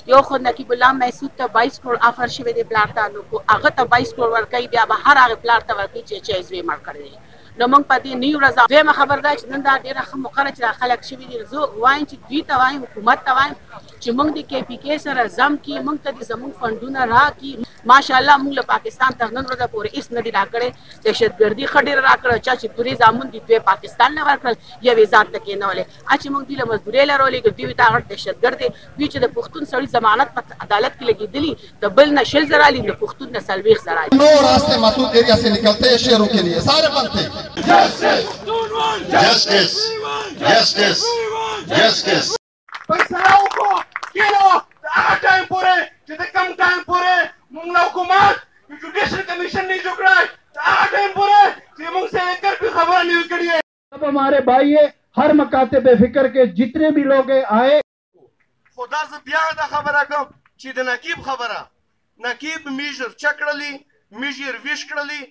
یو خو نقیب الله محسود ته 22 کروڑ آفر شوی دی پلار ته، نو هغه ته 22 کروڑ ورکوي، بیا به هر هغه پلار ته ورکوي چې عزوې مړ کړی دی. نو موږ په دې نیو رضا دویمه خبر ده چې نن دا ډېره ښه موقع ده چې دا خلک شوي دي. زه وایم چې دوی ته وایم، حکومت ته وایم چې موږ د KPK سره زم کړي، موږ ته د زموږ فنډونه راکړي. ماشاءالله موږ له پاکستان تر نن ورځې پورې هېڅ نه دي راکړی. دهشتګردي ښه ډېره راکړه، چا چې درې زامن دي دوی پاکستان نه ورکړل، یوې ځان ته کېنولې. چې موږ دوی له مزدورۍ لرولېږو، دوی ته هغه دهشتګرد دی. دوی چې د پښتون سړي ضمانت په عدالت کې لګېدلي، د بل نه 20 زره علي، د پښتون نه 40 زره علي. 9 रास्ते मासूद एरिया से निकलते हैं शेरों के लिए, सारे बनते हैं। Justice, justice, justice. फैसलाओं को किलो टाइम पूरे जितने कम टाइम पूरे मुंगला हुकूमत जुडिशल कमीशन नहीं झुक रहा है, टाइम पूरे ये मुंग से लेकर भी खबर नहीं करी है। अब हमारे भाई है हर मकाते बेफिक्र के जितने भी लोग आए, खुदा से ब्याह दा खबरा कम चीज नकीब खबरा नकीब मीजर चक्रली मीजर विश करली